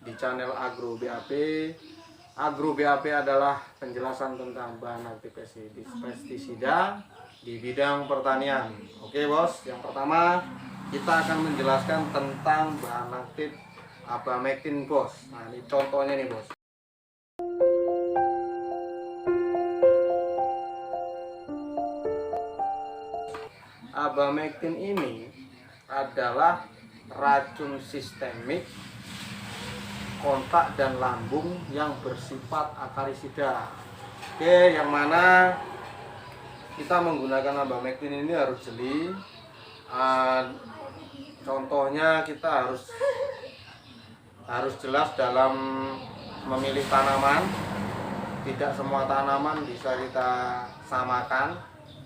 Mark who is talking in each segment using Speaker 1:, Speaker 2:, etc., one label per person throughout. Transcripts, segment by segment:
Speaker 1: di channel Agro BAP. Agro BAP adalah penjelasan tentang bahan aktif pestisida di bidang pertanian. Oke bos, yang pertama kita akan menjelaskan tentang bahan aktif Abamectin bos. Nah ini contohnya nih bos. Abamectin ini adalah racun sistemik kontak dan lambung yang bersifat akarisida. Oke, yang mana kita menggunakan Abamectin ini harus jeli. Contohnya kita harus jelas dalam memilih tanaman. Tidak semua tanaman bisa kita samakan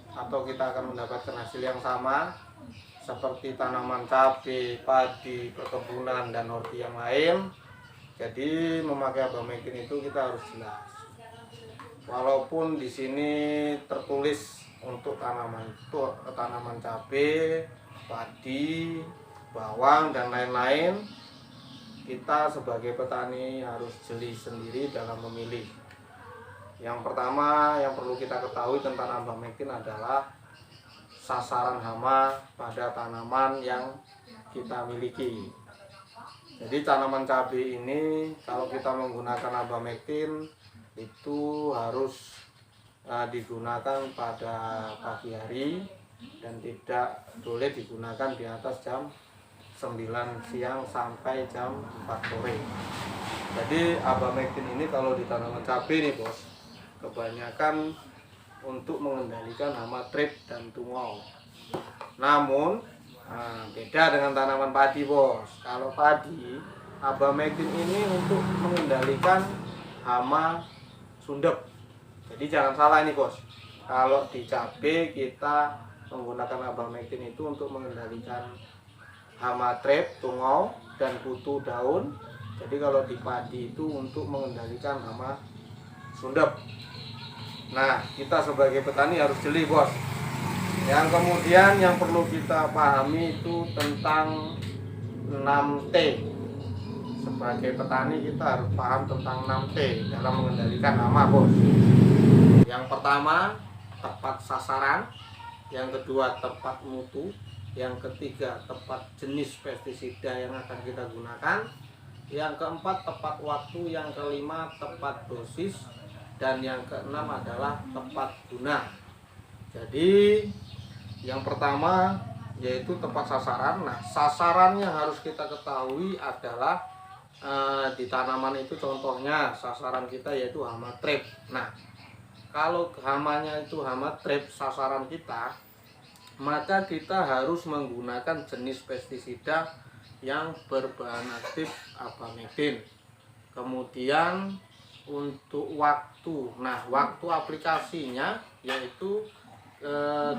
Speaker 1: atau kita akan mendapatkan hasil yang sama, seperti tanaman cabai, padi, perkebunan, dan horti yang lain. Jadi memakai Abamectin itu kita harus jelas. Walaupun di sini tertulis untuk tanaman cabai, padi, bawang, dan lain-lain, kita sebagai petani harus jeli sendiri dalam memilih. Yang pertama yang perlu kita ketahui tentang Abamectin adalah sasaran hama pada tanaman yang kita miliki. Jadi tanaman cabai ini kalau kita menggunakan Abamectin itu harus digunakan pada pagi hari dan tidak boleh digunakan di atas jam 9 siang sampai jam 4 sore. Jadi Abamectin ini kalau di tanaman cabai nih bos, kebanyakan untuk mengendalikan hama trip dan tungau. Namun beda dengan tanaman padi bos. Kalau padi, Abamectin ini untuk mengendalikan hama sundep. Jadi jangan salah ini bos. Kalau di cabai kita menggunakan Abamectin itu untuk mengendalikan hama trip, tungau, dan kutu daun. Jadi kalau di padi itu untuk mengendalikan hama sundep. Nah, kita sebagai petani harus jeli bos. Yang kemudian yang perlu kita pahami itu tentang 6T. Sebagai petani kita harus paham tentang 6T dalam mengendalikan hama bos. Yang pertama, tepat sasaran. Yang kedua, tepat mutu. Yang ketiga, tepat jenis pestisida yang akan kita gunakan. Yang keempat, tepat waktu. Yang kelima, tepat dosis. Dan yang keenam adalah tepat guna. Jadi yang pertama yaitu tepat sasaran. Nah, sasaran yang harus kita ketahui adalah di tanaman itu contohnya sasaran kita yaitu hama trip. Nah, kalau hamanya itu hama trip sasaran kita, maka kita harus menggunakan jenis pestisida yang berbahan aktif Abamectin. Kemudian untuk waktu, nah waktu aplikasinya yaitu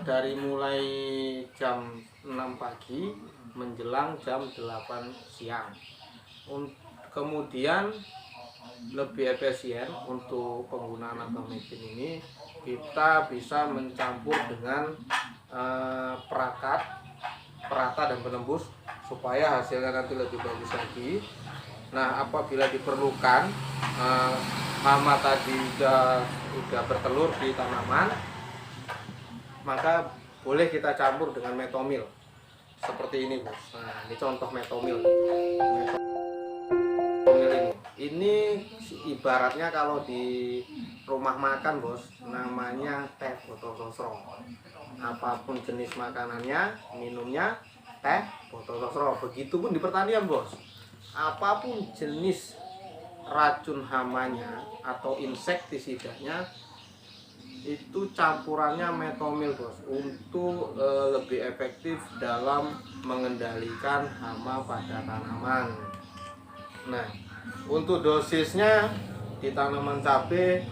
Speaker 1: dari mulai jam 6 pagi menjelang jam 8 siang. Kemudian lebih efisien untuk penggunaan Abamectin ini kita bisa mencampur dengan perata dan penembus supaya hasilnya nanti lebih bagus lagi. Nah, apabila diperlukan hama tadi sudah bertelur di tanaman, maka boleh kita campur dengan metomil seperti ini bos. Nah, ini contoh metomil. Metomil ini ibaratnya kalau di rumah makan bos, namanya teh botol sosro. Apapun jenis makanannya, minumnya teh botol sosro. Begitupun di pertanian bos. Apapun jenis racun hamanya atau insektisidanya itu campurannya metomil bos, untuk lebih efektif dalam mengendalikan hama pada tanaman. Nah, untuk dosisnya di tanaman cabai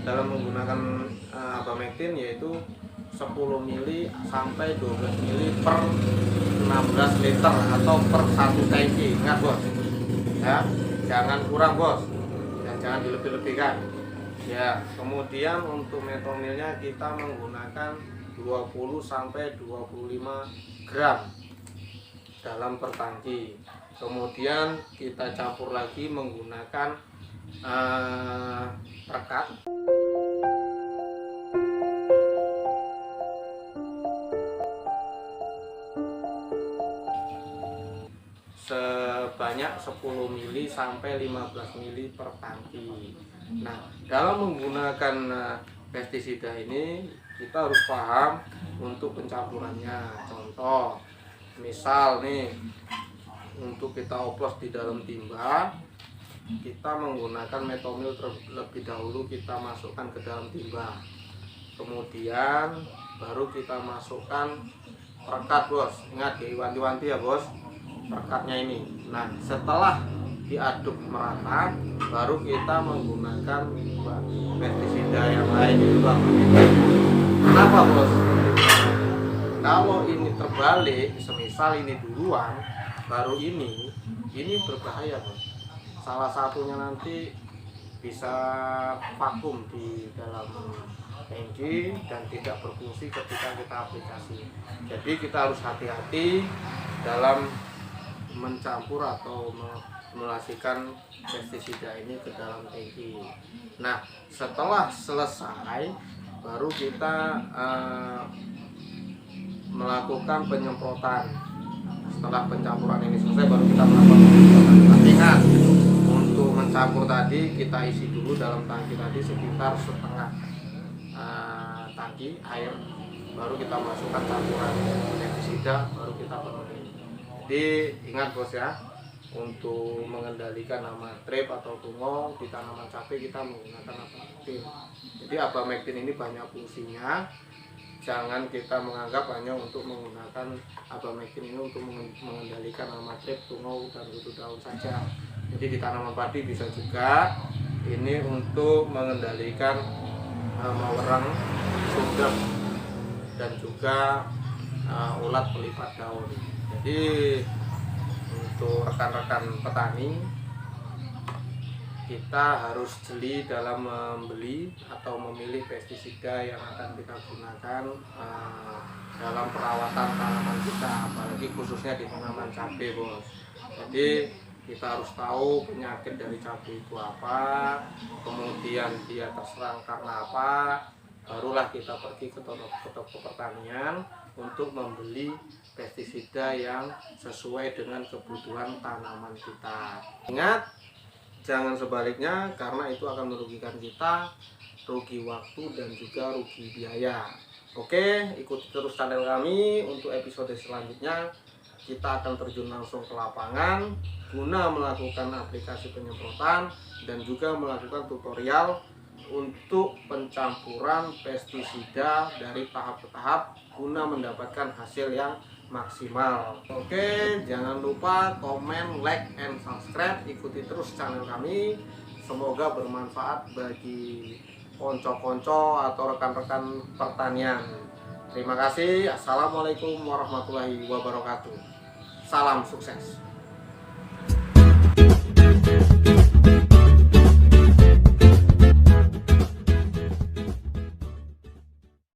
Speaker 1: dalam menggunakan Abamectin yaitu 10 mili sampai 12 mili per 16 liter atau per 1 tangki. Ingat bos ya, jangan kurang bos dan jangan dilebih-lebihkan ya. Kemudian untuk metomilnya kita menggunakan 20 sampai 25 gram dalam per tangki. Kemudian kita campur lagi menggunakan perekat. Sebanyak 10 mili sampai 15 mili per tangki. Nah, dalam menggunakan pestisida ini kita harus paham untuk pencampurannya. Contoh, misal nih, untuk kita oplos di dalam timba, kita menggunakan metomil terlebih dahulu, kita masukkan ke dalam timba. Kemudian baru kita masukkan perekat, bos. Ingat, diwanti-wanti ya, bos, perekatnya ini. Nah, setelah diaduk merata, baru kita menggunakan pestisida yang lain itu, bang. Kenapa, bos? Kalau ini terbalik, semisal ini duluan baru ini berbahaya, bos. Salah satunya nanti bisa vakum di dalam tangki dan tidak berfungsi ketika kita aplikasi. Jadi kita harus hati-hati dalam mencampur atau memulasikan pestisida ini ke dalam tangki. Nah, setelah selesai baru kita melakukan penyemprotan. Setelah pencampuran ini selesai baru kita melakukan penyemprotan. Tapi ingat, untuk mencampur tadi kita isi dulu dalam tangki tadi sekitar setengah tangki air, baru kita masukkan campuran pestisida, baru kita penuhi. Jadi ingat, bos ya, untuk mengendalikan hama trip atau tungau di tanaman cabai kita menggunakan abamectin. Jadi abamectin ini banyak fungsinya. Jangan kita menganggap hanya untuk menggunakan abamectin ini untuk mengendalikan hama trip, tungau, dan kutu daun saja. Jadi di tanaman padi bisa juga ini untuk mengendalikan hama wereng, sundep, dan juga ulat pelipat daun. Jadi untuk rekan-rekan petani, kita harus jeli dalam membeli atau memilih pestisida yang akan kita gunakan dalam perawatan tanaman kita, apalagi khususnya di tanaman cabai, bos. Jadi kita harus tahu penyakit dari cabai itu apa, kemudian dia terserang karena apa, barulah kita pergi ke toko pertanian untuk membeli pestisida yang sesuai dengan kebutuhan tanaman kita. Ingat, jangan sebaliknya, karena itu akan merugikan kita, rugi waktu dan juga rugi biaya. Oke, ikuti terus channel kami. Untuk episode selanjutnya kita akan terjun langsung ke lapangan guna melakukan aplikasi penyemprotan dan juga melakukan tutorial untuk pencampuran pestisida dari tahap ke tahap guna mendapatkan hasil yang maksimal. Oke, jangan lupa komen, like, and subscribe. Ikuti terus channel kami. Semoga bermanfaat bagi konco-konco atau rekan-rekan pertanian. Terima kasih. Assalamualaikum warahmatullahi wabarakatuh. Salam sukses.